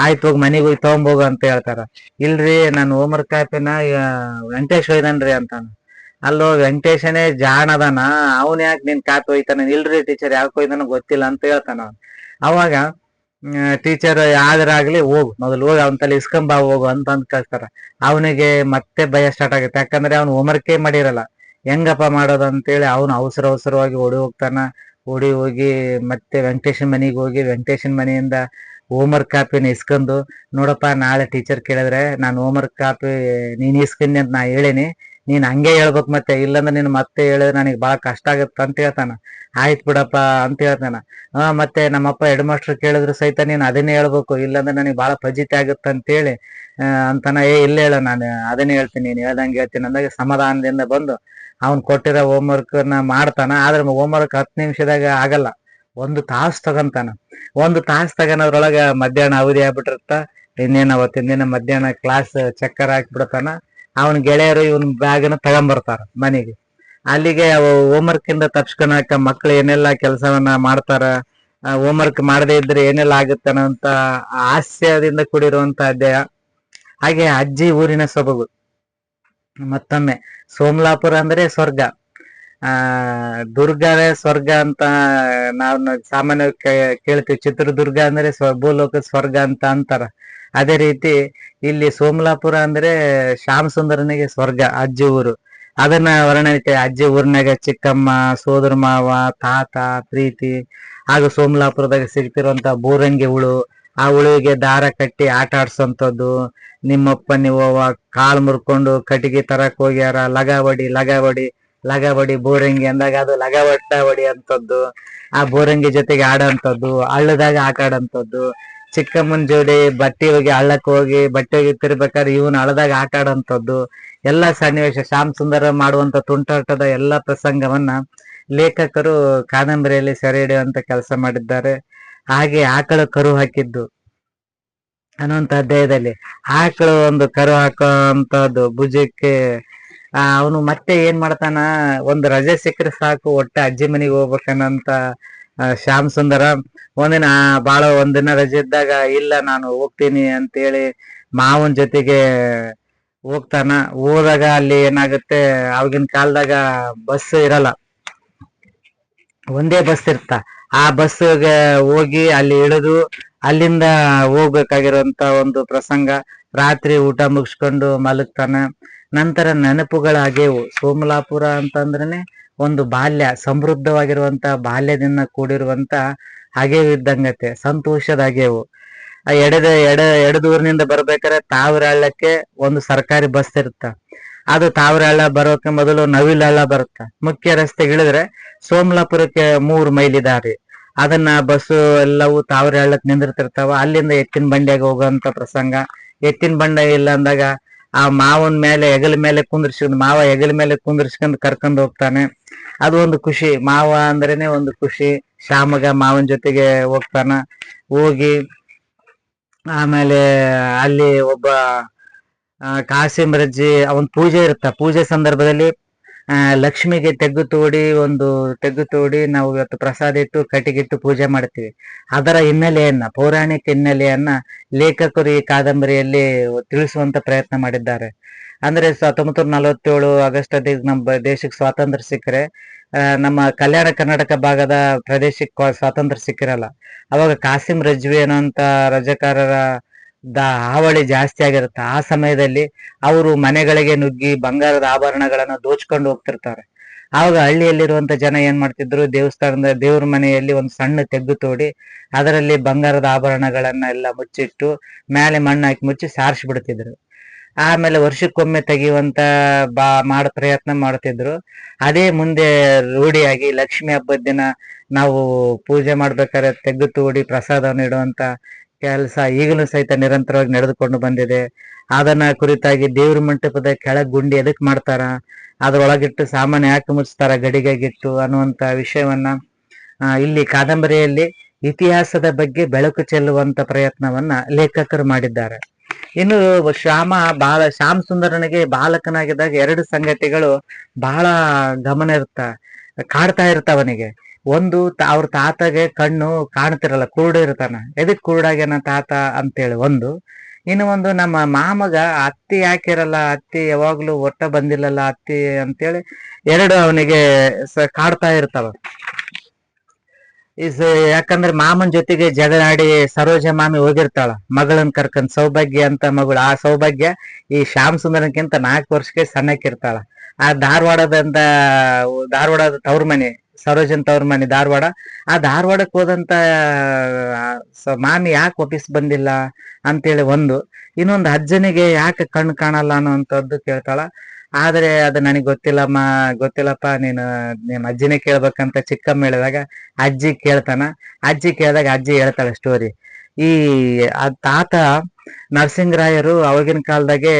ಆಯ್ತು ಹೋಗಿ ಮನೆಗೆ ಹೋಗಿ ತಗೊಂಬೋಗು ಅಂತ ಹೇಳ್ತಾರ. ಇಲ್ರಿ ನಾನು ಹೋಮ್ವರ್ಕ್ ಕಾಪಿನ ವೆಂಕಟೇಶ್ ಒಯ್ದನ್ರಿ ಅಂತಾನ. ಅಲ್ಲೋ ವೆಂಕಟೇಶನೇ ಜಾಣ ಅದಾನ, ಅವನ್ ಯಾಕೆ ನಿನ್ ಕಾಪಿ ಒಯ್ತಾನ? ಇಲ್ರಿ ಟೀಚರ್ ಯಾಕೆ ಒಯ್ದಾನ ಗೊತ್ತಿಲ್ಲ ಅಂತ ಹೇಳ್ತಾನ. ಅವಾಗ ಟೀಚರ್ ಯಾವ್ದಾರಾಗ್ಲಿ ಹೋಗು, ಮೊದಲು ಹೋಗಿ ಅವನ ತಲೆ ಇಸ್ಕೊಂಬಾ ಹೋಗು ಅಂತ ಕಳ್ಸ್ತಾರ. ಅವನಿಗೆ ಮತ್ತೆ ಭಯ ಸ್ಟಾರ್ಟ್ ಆಗುತ್ತೆ, ಯಾಕಂದ್ರೆ ಅವ್ನು ಹೋಮ್ವರ್ಕೇ ಮಾಡಿರಲ್ಲ. ಹೆಂಗಪ್ಪ ಮಾಡೋದು ಅಂತೇಳಿ ಅವನು ಅವಸರವಾಗಿ ಓಡಿ ಹೋಗ್ತಾನ. ಓಡಿ ಹೋಗಿ ಮತ್ತೆ ವೆಂಕಟೇಶನ್ ಮನೆಗೆ ಹೋಗಿ ವೆಂಕಟೇಶನ್ ಮನೆಯಿಂದ ಹೋಮ್ವರ್ಕ್ ಕಾಪಿನ ಇಸ್ಕೊಂಡು, ನೋಡಪ್ಪ ನಾಳೆ ಟೀಚರ್ ಕೇಳಿದ್ರೆ ನಾನು ಹೋಮ್ವರ್ಕ್ ಕಾಪಿ ನೀನ್ ಇಸ್ಕೊಂಡಿ ಅಂತ ನಾ ಹೇಳೀನಿ, ನೀನ್ ಹಂಗೆ ಹೇಳ್ಬೇಕು, ಮತ್ತೆ ಇಲ್ಲಂದ್ರೆ ನೀನ್ ಮತ್ತೆ ಹೇಳಿದ್ರೆ ನನಗೆ ಬಹಳ ಕಷ್ಟ ಆಗತ್ತ ಅಂತ ಹೇಳ್ತಾನ. ಆಯ್ತು ಬಿಡಪ್ಪ ಅಂತ ಹೇಳ್ತಾನ. ಮತ್ತೆ ನಮ್ಮಪ್ಪ ಹೆಡ್ ಮಾಸ್ಟರ್ ಕೇಳಿದ್ರು ಸಹಿತ ನೀನ್ ಅದನ್ನೇ ಹೇಳ್ಬೇಕು, ಇಲ್ಲಾಂದ್ರೆ ನನಗೆ ಬಹಳ ಫಜಿತಿ ಆಗುತ್ತೆ ಅಂತೇಳಿ ಅಂತಾನ. ಇಲ್ಲ ಹೇಳ, ನಾನು ಅದನ್ನೇ ಹೇಳ್ತೀನಿ, ನೀನ್ ಹೇಳ್ದಂಗೆ ಹೇಳ್ತೀನಿ ಅಂದಾಗ ಸಮಾಧಾನದಿಂದ ಬಂದು ಅವ್ನ್ ಕೊಟ್ಟಿರೋ ಹೋಮ್ವರ್ಕ್ ನ ಮಾಡ್ತಾನ. ಆದ್ರೆ ಹೋಮ್ವರ್ಕ್ 10 ನಿಮಿಷದಾಗ ಆಗಲ್ಲ, 1 ತಾಸು ತಗೊಂತಾನ. 1 ತಾಸು ತಗೋದ್ರೊಳಗ ಮಧ್ಯಾಹ್ನ ಅವಧಿ ಆಗ್ಬಿಟ್ಟಿರ್ತ. ಇನ್ನೇನ್ ಅವತ್ತಿನ ದಿನ ಮಧ್ಯಾಹ್ನ ಕ್ಲಾಸ್ ಚಕ್ಕರ್ ಹಾಕ್ಬಿಡ್ತಾನ. ಅವನ ಗೆಳೆಯರು ಇವನ್ ಬ್ಯಾಗ್ನ ತಗೊಂಬರ್ತಾರ ಮನೆಗೆ. ಅಲ್ಲಿಗೆ ಹೋಮ್ವರ್ಕ್ ಇಂದ ತಪ್ಸ್ಕೊಳಕ ಮಕ್ಳು ಏನೆಲ್ಲಾ ಕೆಲಸವನ್ನ ಮಾಡ್ತಾರ, ಹೋಮ್ವರ್ಕ್ ಮಾಡದೇ ಇದ್ರೆ ಏನೆಲ್ಲ ಆಗುತ್ತಾನ ಅಂತ ಹಾಸ್ಯದಿಂದ ಕೂಡಿರುವಂತ ಅಧ್ಯಾಯ. ಹಾಗೆ ಅಜ್ಜಿ ಊರಿನ ಸೊಬಗು. ಮತ್ತೊಮ್ಮೆ ಸೋಮಲಾಪುರ ಅಂದ್ರೆ ಸ್ವರ್ಗ, ದುರ್ಗವೇ ಸ್ವರ್ಗ ಅಂತ ನಾವು ಸಾಮಾನ್ಯವಾಗಿ ಕೇಳ್ತೀವಿ. ಚಿತ್ರದುರ್ಗ ಅಂದ್ರೆ ಭೂಲೋಕದ ಸ್ವರ್ಗ ಅಂತ ಅಂತಾರ. ಅದೇ ರೀತಿ ಇಲ್ಲಿ ಸೋಮಲಾಪುರ ಅಂದ್ರೆ ಶ್ಯಾಮ ಸುಂದರನಿಗೆ ಸ್ವರ್ಗ, ಅಜ್ಜಿ ಊರು. ಅದನ್ನ ವರ್ಣನೆ ಅಜ್ಜಿ ಊರಿನಾಗ ಚಿಕ್ಕಮ್ಮ, ಸೋದರ ಮಾವ, ತಾತ, ಪ್ರೀತಿ, ಹಾಗೂ ಸೋಮಲಾಪುರದಾಗ ಸಿಗ್ತಿರುವಂತ ಬೋರಂಗಿ ಹುಳು, ಆ ಹುಳುವಿಗೆ ದಾರ ಕಟ್ಟಿ ಆಟ ಆಡ್ಸೋಂಥದ್ದು. ನಿಮ್ಮಪ್ಪ ನೀವವ್ವ ಕಾಲ್ ಮುರ್ಕೊಂಡು ಕಟ್ಟಿಗೆ ತರಕ್ ಹೋಗ್ಯಾರ, ಲಗಾವಡಿ ಬೋರಂಗಿ ಅಂದಾಗ ಅದು ಲಗವಡ್ಡಿ ಅಂತದ್ದು. ಆ ಬೋರಂಗಿ ಜೊತೆಗೆ ಆಡೋಂಥದ್ದು, ಹಳ್ಳದಾಗ ಆಟ ಆಡೋಂಥದ್ದು. ಚಿಕ್ಕಮ್ಮನ ಜೋಡಿ ಬಟ್ಟೆ ಹೋಗಿ ಹಳ್ಳಕ್ಕೆ ಹೋಗಿ ಬಟ್ಟೆ ತಿರ್ಬೇಕಾದ್ರೆ ಇವನು ಹಳ್ಳದಾಗ ಆಟ ಆಡೋಂಥದ್ದು. ಎಲ್ಲಾ ಸನ್ನಿವೇಶ, ಶ್ಯಾಮ್ ಸುಂದರ ಮಾಡುವಂತ ತುಂಟಾಟದ ಎಲ್ಲಾ ಪ್ರಸಂಗವನ್ನ ಲೇಖಕರು ಕಾದಂಬರಿಯಲ್ಲಿ ಸೆರೆ ಹಿಡಿಯುವಂತ ಕೆಲಸ ಮಾಡಿದ್ದಾರೆ. ಹಾಗೆ ಆಕಳು ಕರು ಹಾಕಿದ್ದು ಅನ್ನುವಂತ ಅಧ್ಯಾಯದಲ್ಲಿ ಆಕಳು ಒಂದು ಕರು ಹಾಕುವಂತದ್ದು ಭುಜಕ್ಕೆ. ಅವನು ಮತ್ತೆ ಏನ್ ಮಾಡ್ತಾನ, ಒಂದು ರಜೆ ಸಿಕ್ಕರೆ ಸಾಕು ಒಟ್ಟೆ ಅಜ್ಜಿ ಮನೆಗೆ ಹೋಗ್ಬೇಕನ್ನಂತ ಶ್ಯಾಮ್ ಸುಂದರ ಒಂದಿನ ರಜೆ ಇದ್ದಾಗ ಇಲ್ಲ ನಾನು ಹೋಗ್ತೀನಿ ಅಂತೇಳಿ ಮಾವನ್ ಜೊತೆಗೆ ಹೋಗ್ತಾನ. ಹೋದಾಗ ಅಲ್ಲಿ ಏನಾಗುತ್ತೆ, ಆಗಿನ ಕಾಲದಾಗ ಬಸ್ ಇರಲ್ಲ, ಒಂದೇ ಬಸ್ ಇರ್ತ. ಆ ಬಸ್ಗೆ ಹೋಗಿ ಅಲ್ಲಿ ಇಳಿದು ಅಲ್ಲಿಂದ ಹೋಗ್ಬೇಕಾಗಿರುವಂತ ಒಂದು ಪ್ರಸಂಗ. ರಾತ್ರಿ ಊಟ ಮುಗಿಸ್ಕೊಂಡು ಮಲಗ್ತಾನ. ನಂತರ ನೆನಪುಗಳಾಗೇವು. ಸೋಮಲಾಪುರ ಅಂತಂದ್ರೇನೆ ಒಂದು ಬಾಲ್ಯ, ಸಮೃದ್ಧವಾಗಿರುವಂತ ಬಾಲ್ಯದಿಂದ ಕೂಡಿರುವಂತ ಹಾಗೇವು ಇದ್ದಂಗತೆ, ಸಂತೋಷದ ಹಾಗೇವು. ಎಡದೂರಿನಿಂದ ಬರ್ಬೇಕಾದ್ರೆ ತಾವರಹಳ್ಳಕ್ಕೆ ಒಂದು ಸರ್ಕಾರಿ ಬಸ್ ಇರುತ್ತ. ಅದು ತಾವರಹಳ್ಳ ಬರೋಕೆ ಮೊದಲು ನವಿಲಹಳ್ಳ ಬರುತ್ತ. ಮುಖ್ಯ ರಸ್ತೆಗೆ ಇಳಿದ್ರೆ ಸೋಮಲಾಪುರಕ್ಕೆ 3 ಮೈಲಿ ದಾರಿ. ಅದನ್ನ ಬಸ್ಸು ಎಲ್ಲವೂ ತಾವರಹಳ್ಳಕ್ಕೆ ನಿಂದಿರ್ತಿರ್ತಾವ. ಅಲ್ಲಿಂದ ಎತ್ತಿನ ಬಂಡಿಯಾಗ ಹೋಗುವಂತ ಪ್ರಸಂಗ. ಎತ್ತಿನ ಬಂಡಿ ಇಲ್ಲ ಅಂದಾಗ ಆ ಮಾವನ ಮೇಲೆ ಹೆಗಲ ಮೇಲೆ ಕುಂದಿರ್ಸ್ಕೊಂಡು ಕರ್ಕೊಂಡು ಹೋಗ್ತಾನೆ. ಅದು ಒಂದು ಖುಷಿ. ಮಾವ ಅಂದ್ರೇನೆ ಒಂದು ಖುಷಿ. ಶ್ಯಾಮಗ ಮಾವನ ಜೊತೆಗೆ ಹೋಗ್ತಾನ. ಹೋಗಿ ಆಮೇಲೆ ಅಲ್ಲಿ ಒಬ್ಬ ಕಾಸಿಂ ರಜ್ಜಿ ಅವನ್ ಪೂಜೆ ಇರುತ್ತ. ಪೂಜೆ ಸಂದರ್ಭದಲ್ಲಿ ಲಕ್ಷ್ಮಿಗೆ ತೆಗ್ಗು ತೋಡಿ ನಾವು ಇವತ್ತು ಪ್ರಸಾದ ಇಟ್ಟು ಕಟ್ಟಿಗಿಟ್ಟು ಪೂಜೆ ಮಾಡ್ತೀವಿ. ಅದರ ಹಿನ್ನೆಲೆಯನ್ನ, ಪೌರಾಣಿಕ ಹಿನ್ನೆಲೆಯನ್ನ ಲೇಖಕರು ಈ ಕಾದಂಬರಿಯಲ್ಲಿ ತಿಳಿಸುವಂತ ಪ್ರಯತ್ನ ಮಾಡಿದ್ದಾರೆ. ಅಂದ್ರೆ 1947 ಆಗಸ್ಟ್ ನಮ್ಮ ದೇಶಕ್ಕೆ ಸ್ವಾತಂತ್ರ್ಯ ಸಿಕ್ಕರೆ ನಮ್ಮ ಕಲ್ಯಾಣ ಕರ್ನಾಟಕ ಭಾಗದ ಪ್ರದೇಶಕ್ಕೆ ಸ್ವಾತಂತ್ರ್ಯ ಸಿಕ್ಕಿರಲ್ಲ. ಅವಾಗ ಕಾಸಿಂ ರಜ್ವಿ ಅನ್ನೋಂತ ರಜಾಕಾರರ ಹಾವಳಿ ಜಾಸ್ತಿ ಆಗಿರುತ್ತೆ. ಆ ಸಮಯದಲ್ಲಿ ಅವರು ಮನೆಗಳಿಗೆ ನುಗ್ಗಿ ಬಂಗಾರದ ಆಭರಣಗಳನ್ನ ದೋಚ್ಕೊಂಡು ಹೋಗ್ತಿರ್ತಾರೆ. ಆವಾಗ ಹಳ್ಳಿಯಲ್ಲಿರುವಂತ ಜನ ಏನ್ ಮಾಡ್ತಿದ್ರು, ದೇವ್ರ ಮನೆಯಲ್ಲಿ ಒಂದು ಸಣ್ಣ ತೆಗ್ಗು ತೋಡಿ ಅದರಲ್ಲಿ ಬಂಗಾರದ ಆಭರಣಗಳನ್ನ ಎಲ್ಲ ಮುಚ್ಚಿಟ್ಟು ಮೇಲೆ ಮಣ್ಣು ಹಾಕಿ ಮುಚ್ಚಿ ಸಾರಿಸಿ ಬಿಡ್ತಿದ್ರು. ಆಮೇಲೆ ವರ್ಷಕ್ಕೊಮ್ಮೆ ತೆಗೆಯುವಂತ ಮಾಡೋ ಪ್ರಯತ್ನ ಮಾಡ್ತಿದ್ರು. ಅದೇ ಮುಂದೆ ರೂಢಿಯಾಗಿ ಲಕ್ಷ್ಮಿ ಹಬ್ಬದ ದಿನ ನಾವು ಪೂಜೆ ಮಾಡ್ಬೇಕಾದ್ರೆ ತೆಗ್ಗು ತೂಡಿ ಪ್ರಸಾದವನ್ನು ಇಡುವಂತ ಕೆಲಸ ಈಗಲೂ ಸಹಿತ ನಿರಂತರವಾಗಿ ನಡೆದುಕೊಂಡು ಬಂದಿದೆ. ಅದನ್ನ ಕುರಿತಾಗಿ ದೇವ್ರ ಮಂಟಪದ ಕೆಳಗ್ ಗುಂಡಿ ಎದಕ್ ಮಾಡ್ತಾರ, ಅದ್ರೊಳಗಿಟ್ಟು ಸಾಮಾನ್ಯ ಯಾಕೆ ಮುಚ್ತಾರ ಗಡಿಗೆಗಿಟ್ಟು ಅನ್ನುವಂತ ವಿಷಯವನ್ನ ಇಲ್ಲಿ ಕಾದಂಬರಿಯಲ್ಲಿ ಇತಿಹಾಸದ ಬಗ್ಗೆ ಬೆಳಕು ಚೆಲ್ಲುವಂತ ಪ್ರಯತ್ನವನ್ನ ಲೇಖಕರು ಮಾಡಿದ್ದಾರೆ. ಇನ್ನು ಶ್ಯಾಮ್ ಸುಂದರನಿಗೆ ಬಾಲಕನಾಗಿದ್ದಾಗ ಎರಡು ಸಂಗತಿಗಳು ಬಹಳ ಗಮನ ಕಾಡ್ತಾ ಇರ್ತಾವನಿಗೆ. ಒಂದು ಅವ್ರ ತಾತಗೆ ಕಣ್ಣು ಕಾಣ್ತಿರಲ್ಲ, ಕುರುಡು ಇರ್ತಾನ. ಎದಕ್ ಕುರುಡಾಗ್ಯಾನ ತಾತ ಅಂತೇಳಿ ಒಂದು. ಇನ್ನು ಒಂದು ನಮ್ಮ ಮಾಮಗ ಅತ್ತಿ ಯಾಕಿರಲ್ಲ, ಅತ್ತಿ ಯಾವಾಗ್ಲೂ ಒಟ್ಟ ಬಂದಿಲ್ಲಲ್ಲ ಅತ್ತಿ ಅಂತೇಳಿ ಎರಡು ಅವನಿಗೆ ಕಾಡ್ತಾ ಇರ್ತಾವ. ಯಾಕಂದ್ರೆ ಮಾಮನ್ ಜೊತೆಗೆ ಜಗಳಾಡಿ ಸರೋಜ ಮಾಮಿ ಹೋಗಿರ್ತಾಳ ಮಗಳನ್ ಕರ್ಕೊಂಡ್, ಸೌಭಾಗ್ಯ ಅಂತ ಮಗಳು. ಆ ಸೌಭಾಗ್ಯ ಈ ಶ್ಯಾಮ್ ಸುಂದರನ್ಕಿಂತ 4 ವರ್ಷಕ್ಕೆ ಸಣ್ಣಕ್ಕಿರ್ತಾಳ. ಆ ಧಾರವಾಡದ ತವ್ರ ಮನೆ, ಸರೋಜನ್ ತವ್ರ ಮನೆ ಧಾರವಾಡ. ಆ ಧಾರವಾಡಕ್ಕೆ ಹೋದಂತ ಮಾಮಿ ಯಾಕೆ ವಾಪಸ್ ಬಂದಿಲ್ಲ ಅಂತೇಳಿ ಒಂದು. ಇನ್ನೊಂದು ಅಜ್ಜನಿಗೆ ಯಾಕೆ ಕಣ್ಣು ಕಾಣಲ್ಲ ಅನ್ನೋಂಥದ್ದು ಕೇಳ್ತಾಳ. ಆದ್ರೆ ಅದು ನನಗೆ ಗೊತ್ತಿಲ್ಲಪ್ಪ, ನಿಮ್ ಅಜ್ಜಿನೇ ಕೇಳ್ಬೇಕಂತ ಚಿಕ್ಕಮ್ಮ ಹೇಳಿದಾಗ ಅಜ್ಜಿ ಕೇಳ್ತಾನ. ಅಜ್ಜಿ ಕೇಳಿದಾಗ ಅಜ್ಜಿ ಹೇಳ್ತಾಳೆ ಸ್ಟೋರಿ. ಈ ತಾತ ನರಸಿಂಗರಾಯರು ಅವಾಗಿನ ಕಾಲದಾಗೆ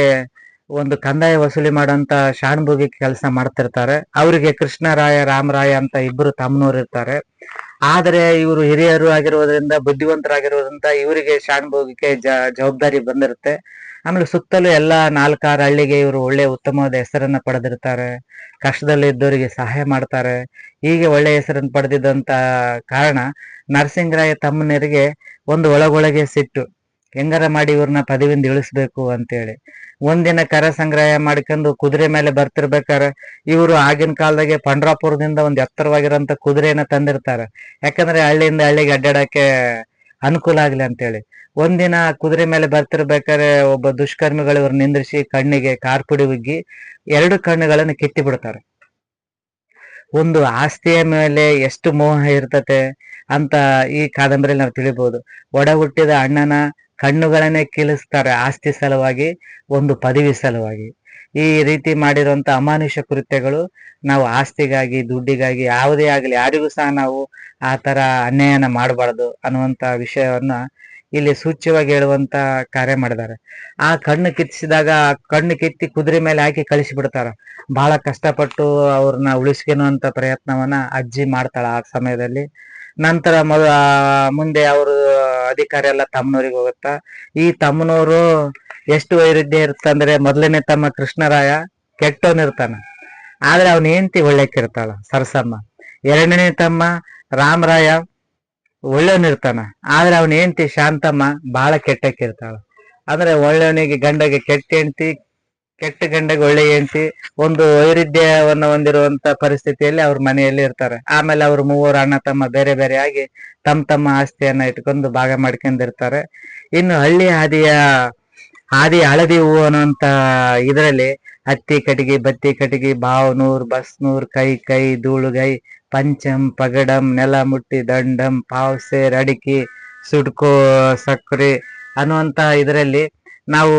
ಒಂದು ಕಂದಾಯ ವಸೂಲಿ ಮಾಡೋಂತ ಶಾಣ್ಭೋಗಿ ಕೆಲಸ ಮಾಡ್ತಿರ್ತಾರೆ. ಅವರಿಗೆ ಕೃಷ್ಣರಾಯ ರಾಮರಾಯ ಅಂತ ಇಬ್ಬರು ತಮ್ಮನವ್ರು ಇರ್ತಾರೆ. ಆದ್ರೆ ಇವರು ಹಿರಿಯರು ಆಗಿರೋದ್ರಿಂದ, ಬುದ್ಧಿವಂತರಾಗಿರೋದ್ರಿಂದ ಇವರಿಗೆ ಶಾಣ್ಭೋಗಿಗೆ ಜವಾಬ್ದಾರಿ ಬಂದಿರುತ್ತೆ. ಆಮೇಲೆ ಸುತ್ತಲೂ ಎಲ್ಲಾ 4-6 ಹಳ್ಳಿಗೆ ಇವರು ಒಳ್ಳೆ ಉತ್ತಮವಾದ ಹೆಸರನ್ನ ಪಡೆದಿರ್ತಾರೆ. ಕಷ್ಟದಲ್ಲಿ ಇದ್ದವರಿಗೆ ಸಹಾಯ ಮಾಡ್ತಾರೆ. ಹೀಗೆ ಒಳ್ಳೆ ಹೆಸರನ್ನು ಪಡೆದಿದ್ದಂತ ಕಾರಣ ನರಸಿಂಗರಾಯ ತಮ್ಮನರಿಗೆ ಒಂದು ಒಳಗೊಳಗೆ ಸಿಟ್ಟು, ಹೆಂಗಾರ ಮಾಡಿ ಇವ್ರನ್ನ ಪದವಿಯಿಂದ ಇಳಿಸ್ಬೇಕು ಅಂತೇಳಿ. ಒಂದಿನ ಕರ ಸಂಗ್ರಹ ಮಾಡ್ಕೊಂಡು ಕುದುರೆ ಮೇಲೆ ಬರ್ತಿರ್ಬೇಕಾರೆ ಇವರು ಆಗಿನ ಕಾಲದಾಗೆ ಪಂಡ್ರಾಪುರದಿಂದ ಒಂದು ಎತ್ತರವಾಗಿರೋಂಥ ಕುದುರೆಯನ್ನ ತಂದಿರ್ತಾರೆ. ಯಾಕಂದ್ರೆ ಹಳ್ಳಿಯಿಂದ ಹಳ್ಳಿಗೆ ಅಡ್ಡಾಡಕ್ಕೆ ಅನುಕೂಲ ಆಗ್ಲಿ ಅಂತೇಳಿ. ಒಂದಿನ ಕುದುರೆ ಮೇಲೆ ಬರ್ತಿರ್ಬೇಕಾದ್ರೆ ಒಬ್ಬ ದುಷ್ಕರ್ಮಿಗಳು ಇವ್ರು ನಿಂದ್ರಿಸಿ ಕಣ್ಣಿಗೆ ಕಾರ್ಪುಡಿ ಉಗ್ಗಿ 2 ಕಣ್ಣುಗಳನ್ನು ಕಿತ್ತಿ ಬಿಡ್ತಾರೆ. ಒಂದು ಆಸ್ತಿಯ ಮೇಲೆ ಎಷ್ಟು ಮೋಹ ಇರ್ತತೆ ಅಂತ ಈ ಕಾದಂಬರಿಯಲ್ಲಿ ನಾವು ತಿಳಿಬಹುದು. ಒಡ ಹುಟ್ಟಿದ ಅಣ್ಣನ ಕಣ್ಣುಗಳನ್ನೇ ಕೀಲಿಸ್ತಾರೆ ಆಸ್ತಿ ಸಲುವಾಗಿ, ಒಂದು ಪದವಿ ಸಲುವಾಗಿ. ಈ ರೀತಿ ಮಾಡಿರುವಂತ ಅಮಾನುಷ ಕೃತ್ಯಗಳು ನಾವು ಆಸ್ತಿಗಾಗಿ, ದುಡ್ಡಿಗಾಗಿ, ಯಾವುದೇ ಆಗಲಿ ಯಾರಿಗೂ ಸಹ ನಾವು ಆ ತರ ಅನ್ಯಾಯನ ಮಾಡಬಾರ್ದು ಅನ್ನುವಂತ ವಿಷಯವನ್ನ ಇಲ್ಲಿ ಸೂಚ್ಯವಾಗಿ ಹೇಳುವಂತ ಕಾರ್ಯ ಮಾಡಿದ್ದಾರೆ. ಆ ಕಣ್ಣು ಕಿತ್ತಿಸಿದಾಗ ಕಣ್ಣು ಕಿತ್ತಿ ಕುದುರೆ ಮೇಲೆ ಹಾಕಿ ಕಳಿಸಿ ಬಿಡ್ತಾರ. ಬಹಳ ಕಷ್ಟಪಟ್ಟು ಅವ್ರನ್ನ ಉಳಿಸ್ಕೊಳ್ಳುವಂತ ಪ್ರಯತ್ನವನ್ನ ಅಜ್ಜಿ ಮಾಡ್ತಾಳ ಆ ಸಮಯದಲ್ಲಿ. ನಂತರ ಮುಂದೆ ಅವರು ಅಧಿಕಾರ ಎಲ್ಲ ತಮ್ಮನವ್ರಿಗೆ ಹೋಗುತ್ತಾ. ಈ ತಮ್ಮನವರು ಎಷ್ಟು ವೈರುಧ್ಯ ಇರ್ತಂದ್ರೆ, ಮೊದಲನೇ ತಮ್ಮ ಕೃಷ್ಣರಾಯ ಕೆಟ್ಟವನಿರ್ತಾನ, ಆದ್ರೆ ಅವನ ಹೆಂಡತಿ ಒಳ್ಳೆಕಿರ್ತಾಳ ಸರಸಮ್ಮ. ಎರಡನೇ ತಮ್ಮ ರಾಮರಾಯ ಒಳ್ಳೆಯವನಿರ್ತಾನ, ಆದ್ರೆ ಅವನ ಹೆಂಡತಿ ಶಾಂತಮ್ಮ ಬಹಳ ಕೆಟ್ಟಕ್ಕಿರ್ತಾಳ. ಅಂದ್ರೆ ಒಳ್ಳೆಯವನಿಗೆ ಗಂಡಗೆ ಕೆಟ್ಟ ಹೆಂಡತಿ, ಕೆಟ್ಟ ಗಂಡಗೆ ಒಳ್ಳೆ ಹೆಂಡತಿ, ಒಂದು ವೈರುಧ್ಯವನ್ನು ಹೊಂದಿರುವಂತ ಪರಿಸ್ಥಿತಿಯಲ್ಲಿ ಅವ್ರ ಮನೆಯಲ್ಲಿ ಇರ್ತಾರೆ. ಆಮೇಲೆ ಅವ್ರು 3 ಅಣ್ಣ ತಮ್ಮ ಬೇರೆ ಬೇರೆ ಆಗಿ ತಮ್ಮ ಆಸ್ತಿಯನ್ನ ಇಟ್ಕೊಂಡು ಭಾಗ ಮಾಡ್ಕೊಂಡಿರ್ತಾರೆ. ಇನ್ನು ಹಳ್ಳಿ ಹಾದಿ ಹಳದಿ ಹೂವು ಅನ್ನುವಂತ ಇದರಲ್ಲಿ ಹತ್ತಿ ಕಟಿಗಿ, ಬತ್ತಿ ಕಟಿಗಿ, ಬಾವ್ನೂರ್, ಬಸ್ನೂರ್, ಕೈ ಧೂಳುಗೈ, ಪಂಚಂ, ಪಗಡಂ, ನೆಲ ಮುಟ್ಟಿ, ದಂಡಂ, ಪಾವ್ಸೇರ್, ಅಡಿಕೆ, ಸುಡ್ಕೋ, ಸಕ್ರೆ ಅನ್ನುವಂತ ಇದರಲ್ಲಿ ನಾವು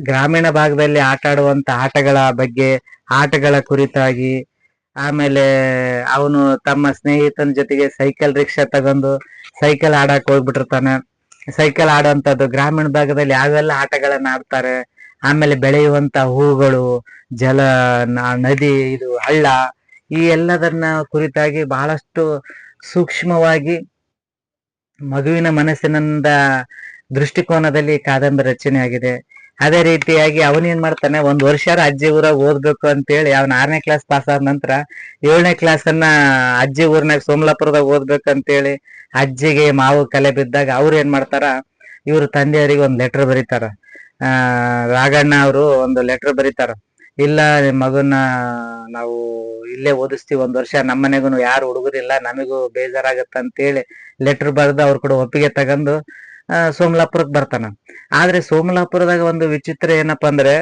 ಗ್ರಾಮೀಣ ಭಾಗದಲ್ಲಿ ಆಟ ಆಡುವಂತ ಆಟಗಳ ಬಗ್ಗೆ, ಆಟಗಳ ಕುರಿತಾಗಿ, ಆಮೇಲೆ ಅವನು ತಮ್ಮ ಸ್ನೇಹಿತನ ಜೊತೆಗೆ ಸೈಕಲ್ ರಿಕ್ಷಾ ತಗೊಂಡು ಸೈಕಲ್ ಆಡಕ್ ಹೋಗ್ಬಿಟ್ಟಿರ್ತಾನೆ. ಸೈಕಲ್ ಆಡುವಂತದ್ದು ಗ್ರಾಮೀಣ ಭಾಗದಲ್ಲಿ ಯಾವೆಲ್ಲ ಆಟಗಳನ್ನ ಆಡ್ತಾರೆ. ಆಮೇಲೆ ಬೆಳೆಯುವಂತ ಹೂಗಳು, ನದಿ, ಇದು ಹಳ್ಳ, ಈ ಎಲ್ಲದನ್ನ ಕುರಿತಾಗಿ ಬಹಳಷ್ಟು ಸೂಕ್ಷ್ಮವಾಗಿ ಮಗುವಿನ ಮನಸ್ಸಿನಿಂದ ದೃಷ್ಟಿಕೋನದಲ್ಲಿ ಕಾದಂಬರಿ ರಚನೆ ಆಗಿದೆ. ಅದೇ ರೀತಿಯಾಗಿ ಅವನೇನ್ ಮಾಡ್ತಾನೆ, 1 ವರ್ಷ ಅಜ್ಜಿ ಊರಾಗ ಓದ್ಬೇಕು ಅಂತೇಳಿ ಅವನ 6ನೇ ಕ್ಲಾಸ್ ಪಾಸ್ ಆದ ನಂತರ 7ನೇ ಕ್ಲಾಸ್ ಅನ್ನ ಅಜ್ಜಿ ಊರ್ನಾಗ ಸೋಮಲಾಪುರದಾಗ ಓದ್ಬೇಕಂತೇಳಿ ಅಜ್ಜಿಗೆ ಮಾವು ಕಲೆ ಬಿದ್ದಾಗ ಅವ್ರು ಏನ್ ಮಾಡ್ತಾರ, ಇವ್ರ ತಂದೆಯವರಿಗೆ ಒಂದು ಲೆಟರ್ ಬರೀತಾರ. ರಾಘಣ್ಣ ಅವರು ಒಂದು ಲೆಟರ್ ಬರೀತಾರ, ಇಲ್ಲ ಮಗನ ನಾವು ಇಲ್ಲೇ ಓದಿಸ್ತೀವಿ 1 ವರ್ಷ, ನಮ್ಮನೆಗೂ ಯಾರು ಹುಡುಗರಿಲ್ಲ, ನಮಗೂ ಬೇಜಾರಾಗತ್ತ ಅಂತೇಳಿ ಲೆಟರ್ ಬರೆದು ಅವ್ರ ಕೂಡ ಒಪ್ಪಿಗೆ ತಗೊಂಡು ಸೋಮಲಾಪುರಕ್ಕೆ ಬರ್ತಾನ. ಆದ್ರೆ ಸೋಮಲಾಪುರದಾಗ ಒಂದು ವಿಚಿತ್ರ ಏನಪ್ಪಾ ಅಂದ್ರೆ,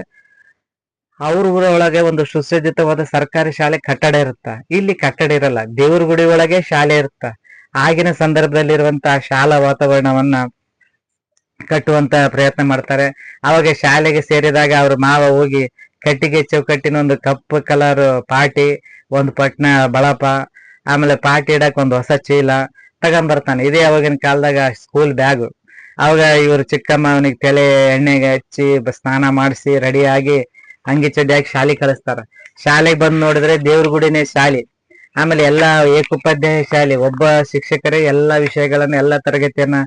ಅವ್ರ ಊರ ಒಳಗೆ ಒಂದು ಸುಸಜ್ಜಿತವಾದ ಸರ್ಕಾರಿ ಶಾಲೆ ಕಟ್ಟಡ ಇರುತ್ತ. ಇಲ್ಲಿ ಕಟ್ಟಡ ಇರಲ್ಲ, ದೇವ್ರ ಗುಡಿ ಒಳಗೆ ಶಾಲೆ ಇರುತ್ತ. ಆಗಿನ ಸಂದರ್ಭದಲ್ಲಿರುವಂತಹ ಶಾಲಾ ವಾತಾವರಣವನ್ನ ಕಟ್ಟುವಂತ ಪ್ರಯತ್ನ ಮಾಡ್ತಾರೆ. ಅವಾಗ ಶಾಲೆಗೆ ಸೇರಿದಾಗ ಅವ್ರ ಮಾವ ಹೋಗಿ ಕಟ್ಟಿಗೆ ಚೌಕಟ್ಟಿನ ಒಂದು ಕಪ್ಪು ಕಲರ್ ಪಾಟಿ, ಒಂದು ಪಟ್ನ ಬಳಪ, ಆಮೇಲೆ ಪಾಟಿ ಇಡಕ್ ಒಂದು ಹೊಸ ಚೀಲ ತಗೊಂಡ್ಬರ್ತಾನೆ. ಇದೇ ಅವಾಗಿನ ಕಾಲದಾಗ ಸ್ಕೂಲ್ ಬ್ಯಾಗ್. ಅವಾಗ ಇವ್ರು ಚಿಕ್ಕಮ್ಮ ಅವನಿಗೆ ತಲೆ ಎಣ್ಣೆಗೆ ಹಚ್ಚಿ ಸ್ನಾನ ಮಾಡಿಸಿ ರೆಡಿಯಾಗಿ ಅಂಗಿ ಚಡ್ಡಿ ಹಾಕಿ ಶಾಲೆಗೆ ಕಳಿಸ್ತಾರ. ಶಾಲೆಗೆ ಬಂದು ನೋಡಿದ್ರೆ ದೇವ್ರ ಗುಡಿನೇ ಶಾಲೆ. ಆಮೇಲೆ ಎಲ್ಲಾ ಏಕೋಪಾಧ್ಯಾಯ ಶಾಲೆ, ಒಬ್ಬ ಶಿಕ್ಷಕರೇ ಎಲ್ಲಾ ವಿಷಯಗಳನ್ನ ಎಲ್ಲಾ ತರಗತಿಯನ್ನ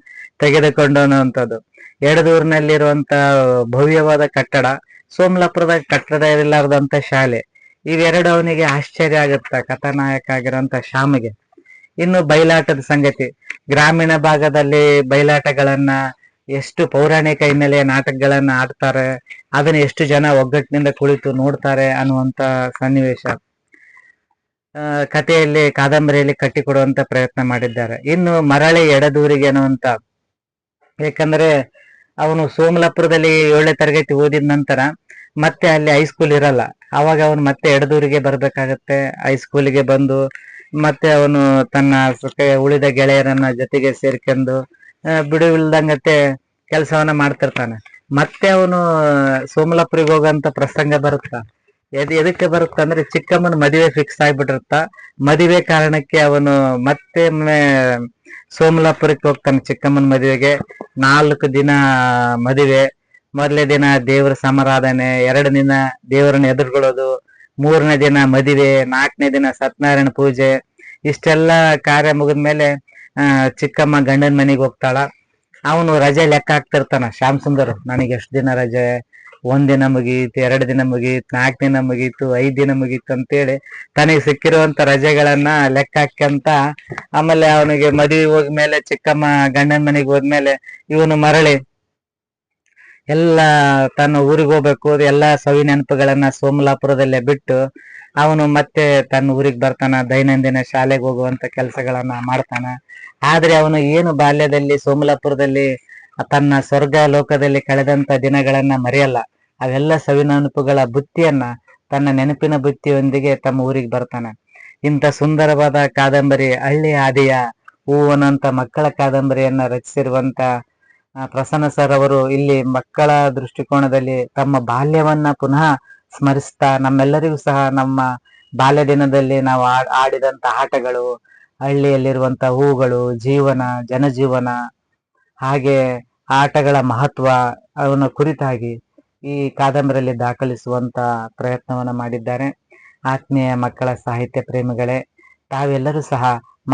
ತೆಗೆದುಕೊಂಡು ಅನ್ನುವಂಥದ್ದು. ಎಡದೂರಿನಲ್ಲಿರುವಂತ ಭವ್ಯವಾದ ಕಟ್ಟಡ, ಸೋಮಲಾಪುರದಾಗ ಕಟ್ಟಡ ಇರಲಾರ್ದಂತ ಶಾಲೆ. ಇವೆರಡು ಅವನಿಗೆ ಆಶ್ಚರ್ಯ ಆಗುತ್ತ ಕಥಾನಾಯಕ ಆಗಿರುವಂತ ಶ್ಯಾಮಿಗೆ. ಇನ್ನು ಬಯಲಾಟದ ಸಂಗತಿ, ಗ್ರಾಮೀಣ ಭಾಗದಲ್ಲಿ ಬಯಲಾಟಗಳನ್ನ ಎಷ್ಟು ಪೌರಾಣಿಕ ಹಿನ್ನೆಲೆಯ ನಾಟಕಗಳನ್ನ ಆಡ್ತಾರೆ, ಅದನ್ನ ಎಷ್ಟು ಜನ ಒಗ್ಗಟ್ಟಿನಿಂದ ಕುಳಿತು ನೋಡ್ತಾರೆ ಅನ್ನುವಂತ ಸನ್ನಿವೇಶ ಕಥೆಯಲ್ಲಿ, ಕಾದಂಬರಿಯಲ್ಲಿ ಕಟ್ಟಿಕೊಡುವಂತ ಪ್ರಯತ್ನ ಮಾಡಿದ್ದಾರೆ. ಇನ್ನು ಮರಳಿ ಎಡದೂರಿಗೆ ಅನ್ನುವಂತ, ಯಾಕಂದ್ರೆ ಅವನು ಸೋಮಲಾಪುರದಲ್ಲಿ 7ನೇ ತರಗತಿ ಓದಿದ ನಂತರ ಮತ್ತೆ ಅಲ್ಲಿ ಹೈಸ್ಕೂಲ್ ಇರಲ್ಲ. ಅವಾಗ ಅವನು ಮತ್ತೆ ಎಡದೂರಿಗೆ ಬರ್ಬೇಕಾಗತ್ತೆ. ಹೈಸ್ಕೂಲಿಗೆ ಬಂದು ಮತ್ತೆ ಅವನು ತನ್ನ ಉಳಿದ ಗೆಳೆಯರನ್ನ ಜೊತೆಗೆ ಸೇರ್ಕೊಂಡು ಬಿಡುವಿಲ್ದಂಗತ್ತೆ ಕೆಲಸವನ್ನ ಮಾಡ್ತಿರ್ತಾನೆ. ಮತ್ತೆ ಅವನು ಸೋಮಲಾಪುರಿಗೆ ಹೋಗಂತ ಪ್ರಸಂಗ ಬರುತ್ತ. ಎದಕ್ಕೆ ಬರುತ್ತ ಅಂದ್ರೆ ಚಿಕ್ಕಮ್ಮನ ಮದುವೆ ಫಿಕ್ಸ್ ಆಗ್ಬಿಟ್ಟಿರುತ್ತ. ಮದುವೆ ಕಾರಣಕ್ಕೆ ಅವನು ಮತ್ತೆ ಸೋಮಲಾಪುರಕ್ಕೆ ಹೋಗ್ತಾನೆ ಚಿಕ್ಕಮ್ಮನ ಮದುವೆಗೆ. 4 ದಿನ ಮದುವೆ. ಮೊದಲನೇ ದಿನ ದೇವರ ಸಮಾರಾಧನೆ, 2 ದಿನ ದೇವರನ್ನ ಎದುರುಗೊಳ್ಳೋದು, 3ನೇ ದಿನ ಮದುವೆ, 4ನೇ ದಿನ ಸತ್ಯನಾರಾಯಣ ಪೂಜೆ. ಇಷ್ಟೆಲ್ಲ ಕಾರ್ಯ ಮುಗಿದ್ಮೇಲೆ ಚಿಕ್ಕಮ್ಮ ಗಂಡನ ಮನೆಗೆ ಹೋಗ್ತಾಳ. ಅವನು ರಜೆ ಲೆಕ್ಕ ಹಾಕ್ತಿರ್ತಾನ ಶ್ಯಾಮ್ ಸುಂದರ್. ನನಗೆ ಎಷ್ಟು ದಿನ ರಜೆ, 1 ದಿನ ಮುಗೀತು, 2 ದಿನ ಮುಗೀತು, 4 ದಿನ ಮುಗೀತು, 5 ದಿನ ಮುಗೀತು ಅಂತೇಳಿ ತನಗೆ ಸಿಕ್ಕಿರುವಂತ ರಜೆಗಳನ್ನ ಲೆಕ್ಕ ಹಾಕಂತ. ಆಮೇಲೆ ಅವನಿಗೆ ಮದುವೆ ಹೋದ್ಮೇಲೆ, ಚಿಕ್ಕಮ್ಮ ಗಂಡನ ಮನೆಗೆ ಹೋದ್ಮೇಲೆ ಇವನು ಮರಳಿ ಎಲ್ಲ ತನ್ನ ಊರಿಗೆ ಹೋಗ್ಬೇಕು, ಎಲ್ಲಾ ಸವಿ ನೆನಪುಗಳನ್ನ ಸೋಮಲಾಪುರದಲ್ಲೇ ಬಿಟ್ಟು ಅವನು ಮತ್ತೆ ತನ್ನ ಊರಿಗೆ ಬರ್ತಾನ. ದೈನಂದಿನ ಶಾಲೆಗೆ ಹೋಗುವಂತ ಕೆಲಸಗಳನ್ನ ಮಾಡ್ತಾನ. ಆದ್ರೆ ಅವನು ಏನು ಬಾಲ್ಯದಲ್ಲಿ ಸೋಮಲಾಪುರದಲ್ಲಿ ತನ್ನ ಸ್ವರ್ಗ ಲೋಕದಲ್ಲಿ ಕಳೆದಂತ ದಿನಗಳನ್ನ ಮರೆಯಲ್ಲ. ಅವೆಲ್ಲ ಸವಿ ನೆನಪುಗಳ ಬುತ್ತಿಯನ್ನ ತನ್ನ ನೆನಪಿನ ಬುತ್ತಿಯೊಂದಿಗೆ ತಮ್ಮ ಊರಿಗೆ ಬರ್ತಾನೆ. ಇಂಥ ಸುಂದರವಾದ ಕಾದಂಬರಿ ಹಳ್ಳಿ ಆದಿಯ ಹೂವನಂತ ಮಕ್ಕಳ ಕಾದಂಬರಿಯನ್ನ ರಚಿಸಿರುವಂತ ಪ್ರಸನ್ನ ಸರ್ ಅವರು ಇಲ್ಲಿ ಮಕ್ಕಳ ದೃಷ್ಟಿಕೋನದಲ್ಲಿ ತಮ್ಮ ಬಾಲ್ಯವನ್ನ ಪುನಃ ಸ್ಮರಿಸ್ತಾ, ನಮ್ಮೆಲ್ಲರಿಗೂ ಸಹ ನಮ್ಮ ಬಾಲ್ಯ ದಿನದಲ್ಲಿ ನಾವು ಆಡಿದಂತ ಆಟಗಳು, ಹಳ್ಳಿಯಲ್ಲಿರುವಂತ ಹೂಗಳು, ಜೀವನ, ಜನಜೀವನ, ಹಾಗೆ ಆಟಗಳ ಮಹತ್ವ ಅವನ ಕುರಿತಾಗಿ ಈ ಕಾದಂಬರಿಯಲ್ಲಿ ದಾಖಲಿಸುವಂತ ಪ್ರಯತ್ನವನ್ನ ಮಾಡಿದ್ದಾರೆ. ಆತ್ಮೀಯ ಮಕ್ಕಳ ಸಾಹಿತ್ಯ ಪ್ರೇಮಿಗಳೇ, ತಾವೆಲ್ಲರೂ ಸಹ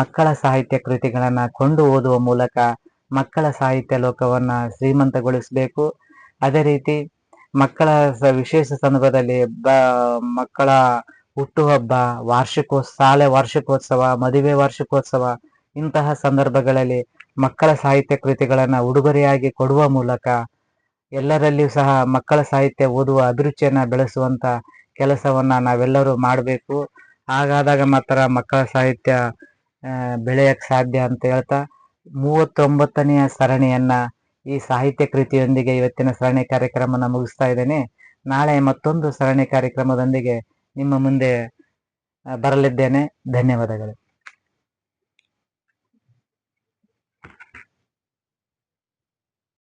ಮಕ್ಕಳ ಸಾಹಿತ್ಯ ಕೃತಿಗಳನ್ನ ಕೊಂಡು ಓದುವ ಮೂಲಕ ಮಕ್ಕಳ ಸಾಹಿತ್ಯ ಲೋಕವನ್ನ ಶ್ರೀಮಂತಗೊಳಿಸಬೇಕು. ಅದೇ ರೀತಿ ಮಕ್ಕಳ ವಿಶೇಷ ಸಂದರ್ಭದಲ್ಲಿ ಮಕ್ಕಳ ಹುಟ್ಟುಹಬ್ಬ, ಶಾಲೆ ವಾರ್ಷಿಕೋತ್ಸವ, ಮದುವೆ ವಾರ್ಷಿಕೋತ್ಸವ, ಇಂತಹ ಸಂದರ್ಭಗಳಲ್ಲಿ ಮಕ್ಕಳ ಸಾಹಿತ್ಯ ಕೃತಿಗಳನ್ನ ಉಡುಗೊರೆಯಾಗಿ ಕೊಡುವ ಮೂಲಕ ಎಲ್ಲರಲ್ಲಿಯೂ ಸಹ ಮಕ್ಕಳ ಸಾಹಿತ್ಯ ಓದುವ ಅಭಿರುಚಿಯನ್ನ ಬೆಳೆಸುವಂತ ಕೆಲಸವನ್ನ ನಾವೆಲ್ಲರೂ ಮಾಡಬೇಕು. ಹಾಗಾದಾಗ ಮಾತ್ರ ಮಕ್ಕಳ ಸಾಹಿತ್ಯ ಬೆಳೆಯಕ್ ಸಾಧ್ಯ ಅಂತ ಹೇಳ್ತಾ 39ನೆಯ ಸರಣಿಯನ್ನ ಈ ಸಾಹಿತ್ಯ ಕೃತಿಯೊಂದಿಗೆ ಇವತ್ತಿನ ಸರಣಿ ಕಾರ್ಯಕ್ರಮನ ಮುಗಿಸ್ತಾ ಇದ್ದೇನೆ. ನಾಳೆ ಮತ್ತೊಂದು ಸರಣಿ ಕಾರ್ಯಕ್ರಮದೊಂದಿಗೆ ನಿಮ್ಮ ಮುಂದೆ ಬರಲಿದ್ದೇನೆ. ಧನ್ಯವಾದಗಳು.